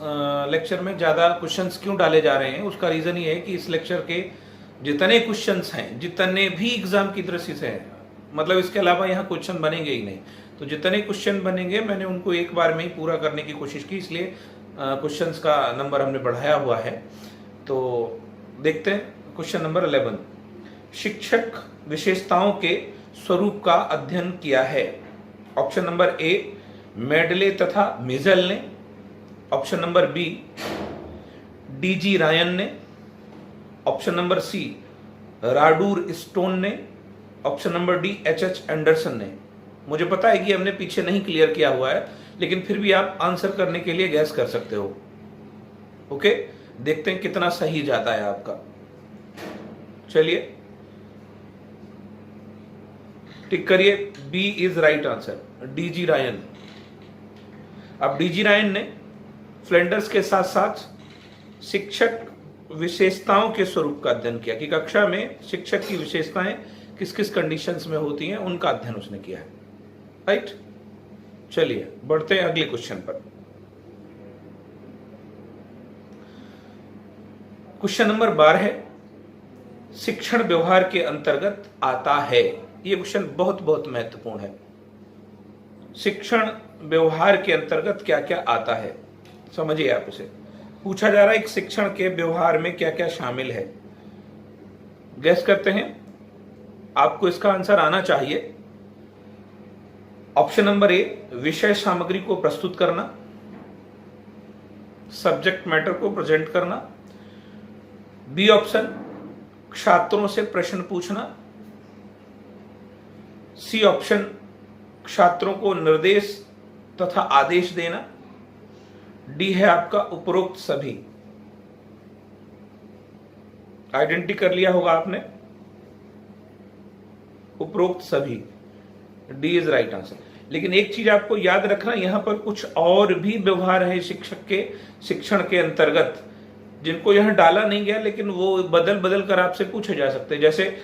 A: लेक्चर में ज्यादा क्वेश्चंस क्यों डाले जा रहे हैं। उसका रीजन ये है कि इस लेक्चर के जितने क्वेश्चंस हैं, जितने भी एग्जाम की दृष्टि से हैं, मतलब इसके अलावा यहाँ क्वेश्चन बनेंगे ही नहीं, तो जितने क्वेश्चन बनेंगे मैंने उनको एक बार में ही पूरा करने की कोशिश की, इसलिए क्वेश्चंस का नंबर हमने बढ़ाया हुआ है। तो देखते हैं क्वेश्चन नंबर 11, शिक्षक विशेषताओं के स्वरूप का अध्ययन किया है। ऑप्शन नंबर ए, मेडले तथा मिजल ने। Option number B, D G Ryan ने। ऑप्शन नंबर सी, राडूर स्टोन ने। Option number D, H Anderson ने। मुझे पता है कि हमने पीछे नहीं क्लियर किया हुआ है, लेकिन फिर भी आप आंसर करने के लिए गैस कर सकते हो। ओके, देखते हैं कितना सही जाता है आपका। चलिए टिक करिए, B is right answer, D G Ryan. अब डीजी रायन ने फ्लेंडर्स के साथ साथ शिक्षक विशेषताओं के स्वरूप का अध्ययन किया कि कक्षा में शिक्षक की विशेषताएं किस किस कंडीशंस में होती हैं, उनका अध्ययन उसने किया है। राइट? चलिए बढ़ते हैं अगले क्वेश्चन पर। क्वेश्चन नंबर 12 है, शिक्षण व्यवहार के अंतर्गत आता है। ये क्वेश्चन बहुत बहुत महत्वपूर्ण है। शिक्षण व्यवहार के अंतर्गत क्या क्या आता है, समझिए। आप इसे पूछा जा रहा है कि शिक्षण के व्यवहार में क्या क्या शामिल है। गैस करते हैं, आपको इसका आंसर आना चाहिए। ऑप्शन नंबर ए, विषय सामग्री को प्रस्तुत करना, सब्जेक्ट मैटर को प्रेजेंट करना। बी ऑप्शन, छात्रों से प्रश्न पूछना। सी ऑप्शन, छात्रों को निर्देश तथा आदेश देना। डी है आपका उपरोक्त सभी। आइडेंटिटी कर लिया होगा आपने, उपरोक्त सभी। D is right answer. लेकिन एक चीज आपको याद रखना, यहां पर कुछ और भी व्यवहार है शिक्षक के शिक्षण के अंतर्गत जिनको यहां डाला नहीं गया, लेकिन वो बदल बदल कर आपसे पूछे जा सकते हैं। जैसे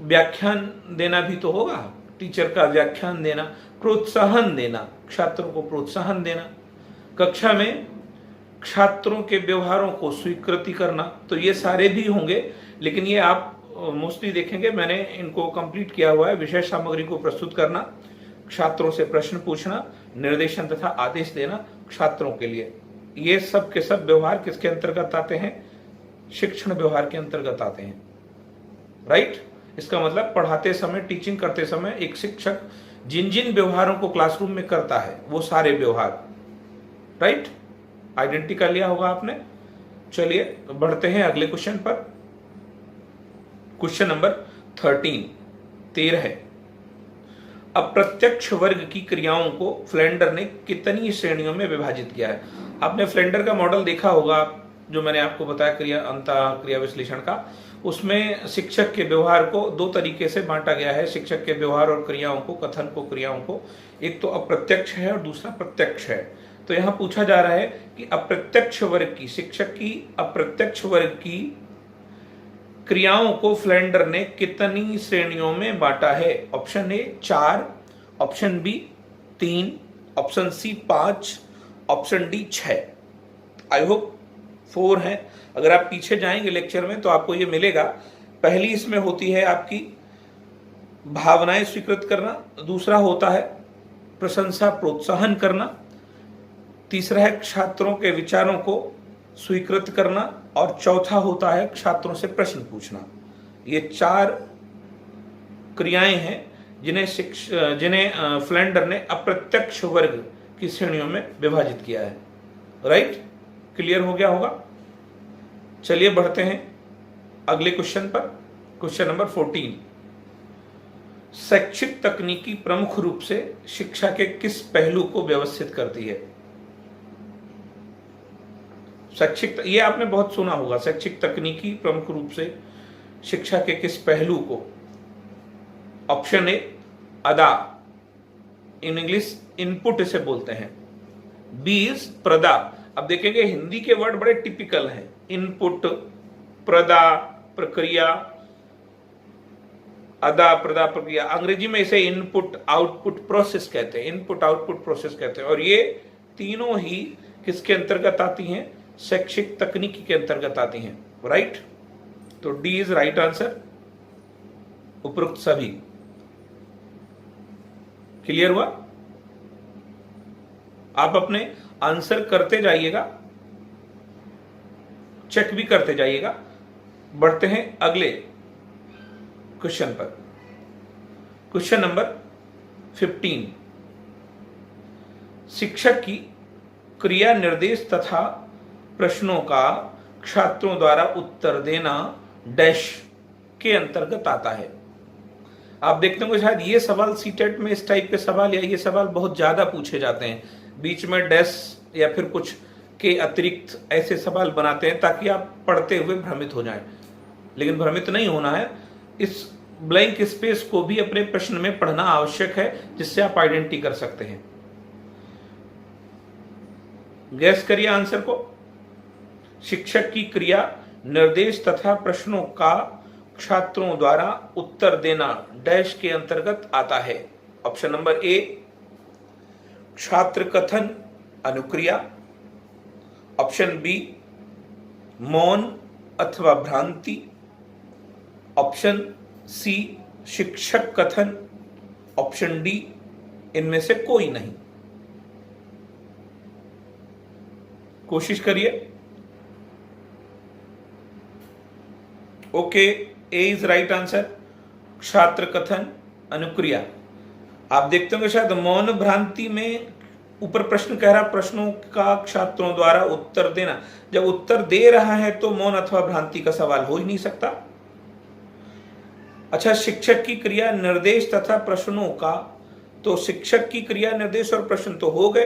A: व्याख्यान देना भी तो होगा, टीचर का व्याख्यान देना, प्रोत्साहन देना, छात्रों को प्रोत्साहन देना, कक्षा में छात्रों के व्यवहारों को स्वीकृति करना, तो ये सारे भी होंगे। लेकिन ये आप मोस्टली देखेंगे, मैंने इनको कंप्लीट किया हुआ है। विषय सामग्री को प्रस्तुत करना, छात्रों से प्रश्न पूछना, निर्देशन तथा आदेश देना छात्रों के लिए, ये सब के सब व्यवहार किसके अंतर्गत आते हैं? शिक्षण व्यवहार के अंतर्गत आते हैं। राइट? इसका मतलब पढ़ाते समय, टीचिंग करते समय एक शिक्षक जिन जिन व्यवहारों को क्लासरूम में करता है वो सारे व्यवहार। राइट? आइडेंटिटी कर लिया होगा आपने। चलिए बढ़ते हैं अगले क्वेश्चन पर। क्वेश्चन नंबर 13 है। अप्रत्यक्ष वर्ग की क्रियाओं को फ्लेंडर ने कितनी श्रेणियों में विभाजित किया है? आपने फ्लेंडर का मॉडल देखा होगा, जो मैंने आपको बताया क्रिया विश्लेषण का। उसमें शिक्षक के व्यवहार को दो तरीके से बांटा गया है। शिक्षक के व्यवहार और क्रियाओं को, कथन को, क्रियाओं को, एक तो अप्रत्यक्ष है और दूसरा प्रत्यक्ष है। तो यहाँ पूछा जा रहा है कि अप्रत्यक्ष वर्ग की, शिक्षक की अप्रत्यक्ष वर्ग की क्रियाओं को फ्लेंडर ने कितनी श्रेणियों में बांटा है? Option A 4, option B 3, option C 5, option D 6। I hope 4 है। अगर आप पीछे जाएंगे लेक्चर में तो आपको ये मिलेगा। पहली इसमें होती है आपकी भावनाएं स्वीकृत करना, दूसरा होता है प्रशंसा प्रोत्साहन करना, तीसरा है छात्रों के विचारों को स्वीकृत करना, और चौथा होता है छात्रों से प्रश्न पूछना। ये 4 क्रियाएं हैं जिन्हें फ्लेंडर ने अप्रत्यक्ष वर्ग की श्रेणियों में विभाजित किया है। राइट, क्लियर हो गया होगा। चलिए बढ़ते हैं अगले क्वेश्चन पर। Question number 14। शैक्षिक तकनीकी प्रमुख रूप से शिक्षा के किस पहलू को व्यवस्थित करती है? ये आपने बहुत सुना होगा, शैक्षिक तकनीकी प्रमुख रूप से शिक्षा के किस पहलू को? ऑप्शन ए अदा, इन इंग्लिश इनपुट इसे बोलते हैं। बी इज प्रदा। अब देखेंगे हिंदी के वर्ड बड़े टिपिकल हैं, इनपुट, प्रदा, प्रक्रिया, अदा, प्रदा, प्रक्रिया। अंग्रेजी में इसे इनपुट आउटपुट प्रोसेस कहते हैं, इनपुट आउटपुट प्रोसेस कहते हैं। और ये तीनों ही किसके अंतर्गत आती हैं? शैक्षिक तकनीकी के अंतर्गत आती हैं। राइट, तो डी इज राइट आंसर, उपरोक्त सभी। क्लियर हुआ? आप अपने आंसर करते जाइएगा, चेक भी करते जाइएगा। बढ़ते हैं अगले क्वेश्चन पर। Question number 15। शिक्षक की क्रिया निर्देश तथा प्रश्नों का छात्रों द्वारा उत्तर देना डैश के अंतर्गत आता है। आप देखते होंगे शायद ये सवाल सीटेट में, इस टाइप के सवाल या ये सवाल बहुत ज्यादा पूछे जाते हैं। बीच में डैश या फिर कुछ के अतिरिक्त ऐसे सवाल बनाते हैं ताकि आप पढ़ते हुए भ्रमित हो जाएं। लेकिन भ्रमित नहीं होना है, इस ब्लैंक स्पेस को भी अपने प्रश्न में पढ़ना आवश्यक है, जिससे आप आइडेंटिटी कर सकते हैं। गैस करिए आंसर को। शिक्षक की क्रिया निर्देश तथा प्रश्नों का छात्रों द्वारा उत्तर देना डैश के अंतर्गत आता है। ऑप्शन नंबर ए छात्र कथन अनुक्रिया, ऑप्शन बी मौन अथवा भ्रांति, ऑप्शन सी शिक्षक कथन, ऑप्शन डी इनमें से कोई नहीं। कोशिश करिए। Okay, A is right answer, छात्र कथन अनुक्रिया। आप देखते होंगे शायद मौन भ्रांति में ऊपर प्रश्न कह रहा प्रश्नों का छात्रों द्वारा उत्तर देना। जब उत्तर दे रहा है तो मौन अथवा भ्रांति का सवाल हो ही नहीं सकता। अच्छा, शिक्षक की क्रिया निर्देश तथा प्रश्नों का, तो शिक्षक की क्रिया निर्देश और प्रश्न तो हो गए।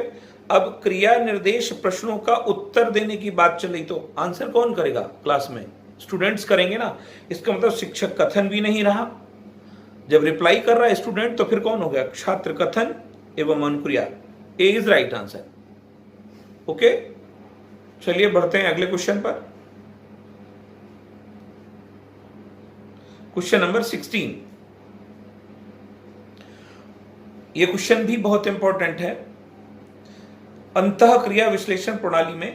A: अब क्रिया निर्देश प्रश्नों का उत्तर देने की बात चली तो आंसर कौन करेगा क्लास में? स्टूडेंट्स करेंगे ना। इसका मतलब शिक्षक कथन भी नहीं रहा। जब रिप्लाई कर रहा है स्टूडेंट तो फिर कौन हो गया? छात्र कथन एवं अनुक्रिया। ए इज राइट आंसर। ओके, चलिए बढ़ते हैं अगले क्वेश्चन पर। Question number 16। यह क्वेश्चन भी बहुत इंपॉर्टेंट है। अंतः क्रिया विश्लेषण प्रणाली में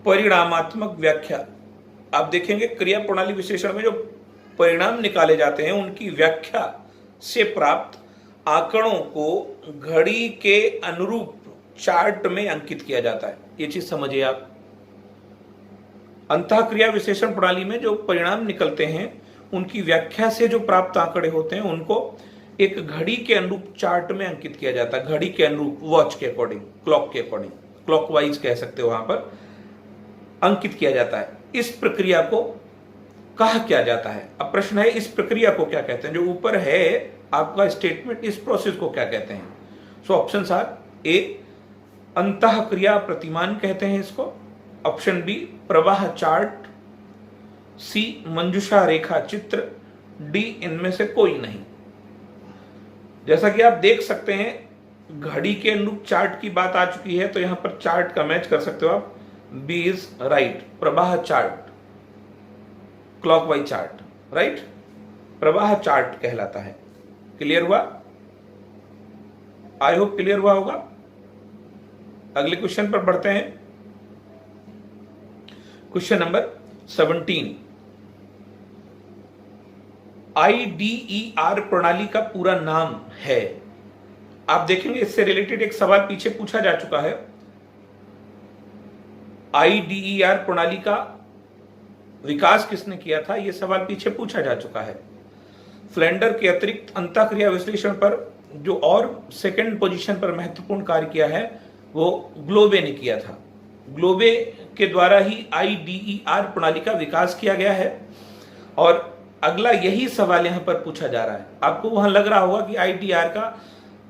A: परिणामात्मक व्याख्या। आप देखेंगे क्रिया प्रणाली विश्लेषण में जो परिणाम निकाले जाते हैं उनकी व्याख्या से प्राप्त आंकड़ों को घड़ी के अनुरूप चार्ट में अंकित किया जाता है। ये चीज समझिए आप। अंतः क्रिया विश्लेषण प्रणाली में जो परिणाम निकलते हैं उनकी व्याख्या से जो प्राप्त आंकड़े होते हैं उनको एक घड़ी के अनुरूप चार्ट में अंकित किया जाता है। घड़ी के अनुरूप, वॉच के अकॉर्डिंग, क्लॉक के अकॉर्डिंग, क्लॉकवाइज कह सकते हो, वहां पर अंकित किया जाता है। इस प्रक्रिया को कहा क्या जाता है। अब प्रश्न है इस प्रक्रिया को क्या कहते हैं, जो ऊपर है आपका स्टेटमेंट, इस प्रोसेस को क्या कहते हैं। सो ऑप्शन आर ए अंतः क्रिया प्रतिमान कहते हैं इसको, ऑप्शन बी प्रवाह चार्ट, सी मंजूषा रेखा चित्र, डी इनमें से कोई नहीं। जैसा कि आप देख सकते हैं घड़ी के अनुरूप चार्ट की बात आ चुकी है, तो यहां पर चार्ट का मैच कर सकते हो आप, बी इज राइट, प्रवाह चार्ट, क्लॉकवाइज चार्ट, राइट, प्रवाह चार्ट कहलाता है। क्लियर हुआ? आई होप क्लियर हुआ होगा। अगले क्वेश्चन पर बढ़ते हैं। क्वेश्चन नंबर 17, IDER प्रणाली का पूरा नाम है। आप देखेंगे इससे रिलेटेड एक सवाल पीछे पूछा जा चुका है। IDER प्रणाली का विकास किसने किया था, यह सवाल पीछे पूछा जा चुका है। फ्लेंडर के अतिरिक्त अंतःक्रिया विश्लेषण पर जो और सेकंड पोजीशन पर महत्वपूर्ण कार्य किया है वो ग्लोबे ने किया था। ग्लोबे के द्वारा ही IDER प्रणाली का विकास किया गया है। और अगला यही सवाल यहां पर पूछा जा रहा है। आपको वहां लग रहा होगा कि IDER का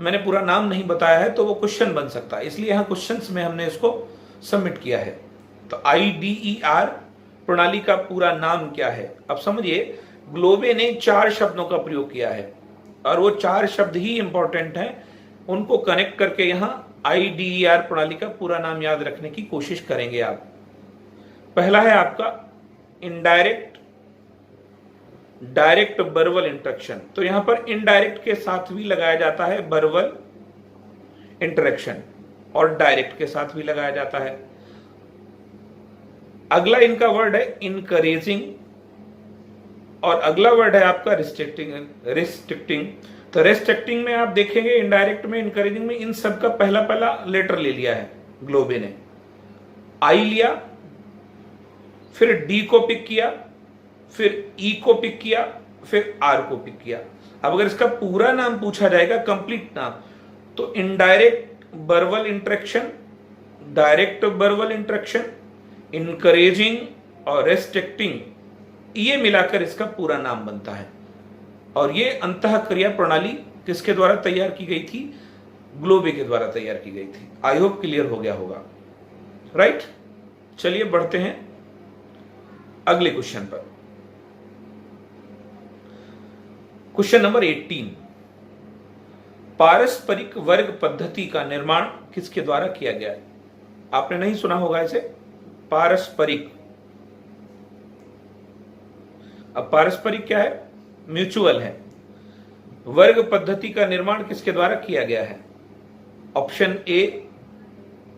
A: मैंने पूरा नाम नहीं बताया है तो वो क्वेश्चन बन सकता है, इसलिए यहां क्वेश्चंस में हमने इसको सबमिट किया है। तो IDER प्रणाली का पूरा नाम क्या है। अब समझिए ग्लोबे ने 4 शब्दों का प्रयोग किया है और वो 4 शब्द ही इंपॉर्टेंट हैं, उनको कनेक्ट करके यहां IDER प्रणाली का पूरा नाम याद रखने की कोशिश करेंगे आप। पहला है आपका इनडायरेक्ट डायरेक्ट बर्बल इंटरेक्शन, तो यहां पर इनडायरेक्ट के साथ भी लगाया जाता है बर्बल इंटरेक्शन और डायरेक्ट के साथ भी लगाया जाता है। अगला इनका वर्ड है इनकरेजिंग और अगला वर्ड है आपका रिस्ट्रिक्टिंग। तो रिस्ट्रिक्टिंग में आप देखेंगे इनडायरेक्ट में, इनकरेजिंग में, इन सब का पहला पहला लेटर ले लिया है ग्लोबे ने। आई लिया, फिर डी को पिक किया, फिर ई को पिक किया, फिर आर को पिक किया। अब अगर इसका पूरा नाम पूछा जाएगा, कंप्लीट नाम, तो indirect verbal interaction, direct verbal interaction, encouraging और रेस्ट्रिक्टिंग, ये मिलाकर इसका पूरा नाम बनता है। और ये अंतःक्रिया प्रणाली किसके द्वारा तैयार की गई थी, ग्लोबे के द्वारा तैयार की गई थी। आई होप क्लियर हो गया होगा, राइट। चलिए बढ़ते हैं अगले क्वेश्चन पर। क्वेश्चन नंबर 18, पारस्परिक वर्ग पद्धति का निर्माण किसके द्वारा किया गया है। आपने नहीं सुना होगा इसे, पारस्परिक। अब पारस्परिक क्या है, म्यूचुअल है। वर्ग पद्धति का निर्माण किसके द्वारा किया गया है। ऑप्शन ए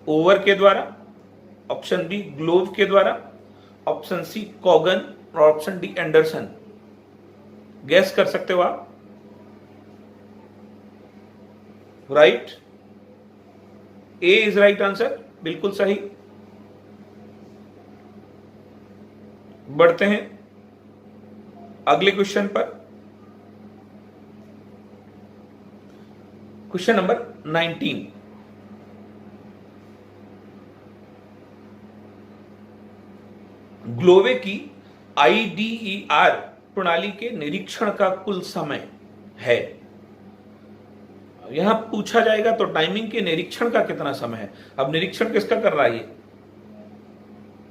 A: ओवर के द्वारा, ऑप्शन बी ग्लोव के द्वारा, ऑप्शन सी कॉगन और ऑप्शन डी एंडरसन। गैस कर सकते हो आप, right. A is right answer, बिल्कुल सही। बढ़ते हैं अगले क्वेश्चन पर। क्वेश्चन नंबर 19, ग्लोबे की IDER प्रणाली के निरीक्षण का कुल समय है। यहां पूछा जाएगा तो टाइमिंग के निरीक्षण का कितना समय है। अब निरीक्षण किसका कर रहा है, ये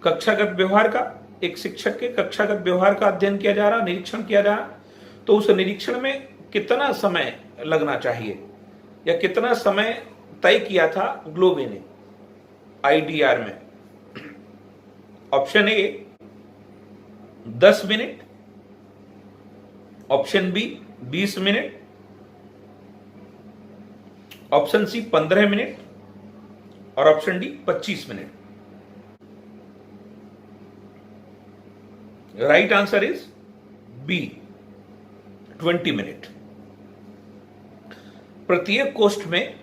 A: कक्षागत व्यवहार का, एक शिक्षक के कक्षागत व्यवहार का अध्ययन किया जा रहा, निरीक्षण किया जा रहा, तो उस निरीक्षण में कितना समय लगना चाहिए या कितना समय तय किया था ग्लोबे ने IDER में। Option A 10 minute, option B 20 minute, option C 15 minute और option D 25 minute. Right answer is B 20 minute. प्रत्येक कोष्ठ में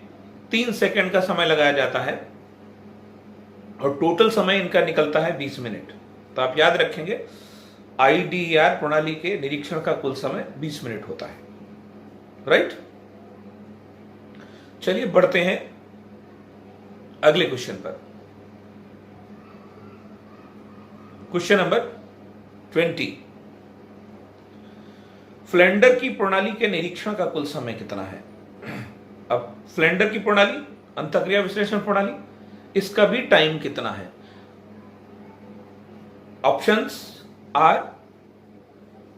A: 3 सेकंड का समय लगाया जाता है और टोटल समय इनका निकलता है 20 मिनट। तो आप याद रखेंगे IDER प्रणाली के निरीक्षण का कुल समय 20 मिनट होता है, राइट। चलिए बढ़ते हैं अगले क्वेश्चन पर। क्वेश्चन नंबर 20, फ्लेंडर की प्रणाली के निरीक्षण का कुल समय कितना है? अब फ्लेंडर की प्रणाली, अंतःक्रिया विश्लेषण प्रणाली, इसका भी टाइम कितना है? ऑप्शंस आर,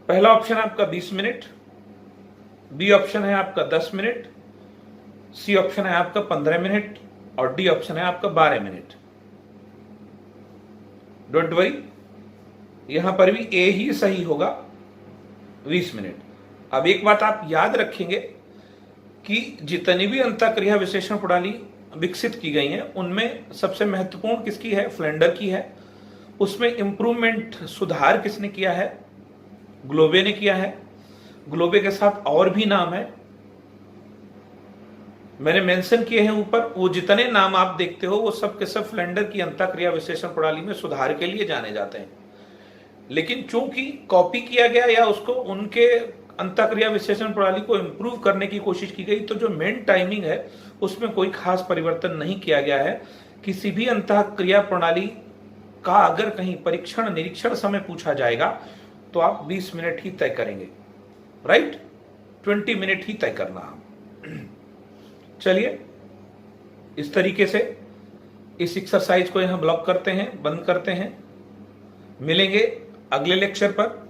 A: पहला ऑप्शन है आपका 20 मिनट, बी ऑप्शन है आपका 10 मिनट, सी ऑप्शन है आपका 15 मिनट और डी ऑप्शन है आपका 12 मिनट। डोंट वरी, यहां पर भी ए ही सही होगा, 20 मिनट। अब एक बात आप याद रखेंगे कि जितनी भी अंतःक्रिया विश्लेषण प्रणाली विकसित की गई हैं उनमें सबसे महत्वपूर्ण किसकी है? फ्लेंडर की है। उसमें इंप्रूवमेंट, सुधार किसने किया है? ग्लोबे ने किया है। ग्लोबे के साथ और भी नाम है, मैंने मेंशन किए हैं ऊपर। वो जितने नाम आप देखते हो वो सब के सब फ्लेंडर की अंतःक्रिया विश्लेषण प्रणाली में सुधार के लिए जाने जाते हैं। लेकिन चूंकि कॉपी किया गया या उसको उनके अंतःक्रिया विश्लेषण प्रणाली को इंप्रूव करने की कोशिश की गई, तो जो मेन टाइमिंग है उसमें कोई खास परिवर्तन नहीं किया गया है। किसी भी अंतःक्रिया प्रणाली का अगर कहीं परीक्षण निरीक्षण समय पूछा जाएगा तो आप 20 मिनट ही तय करेंगे, राइट? 20 मिनट ही तय करना। चलिए, इस तरीके से इस एक्सरसाइज को यहां ब्लॉक करते हैं, बंद करते हैं। मिलेंगे अगले लेक्चर पर।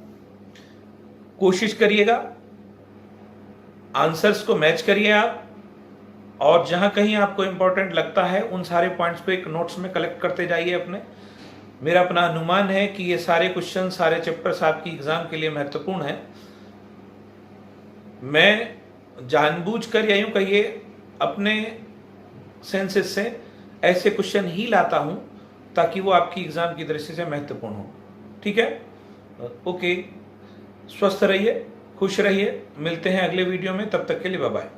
A: कोशिश करिएगा, आंसर्स को मैच करिए आप, और जहां कहीं आपको इंपॉर्टेंट लगता है उन सारे पॉइंट्स को एक नोट्स में कलेक्ट करते जाइए अपने। मेरा अपना अनुमान है कि ये सारे क्वेश्चन, सारे चैप्टर्स आपकी एग्जाम के लिए महत्वपूर्ण हैं। मैं जानबूझकर या यूं कहिए अपने सेंसेस से ऐसे क्वेश्चन ही लाता हूं ताकि वो आपकी एग्जाम की दृष्टि से महत्वपूर्ण हो। ठीक है? ओके, स्वस्थ रहिए, खुश रहिए। मिलते हैं अगले वीडियो में, तब तक के लिए बाय बाय।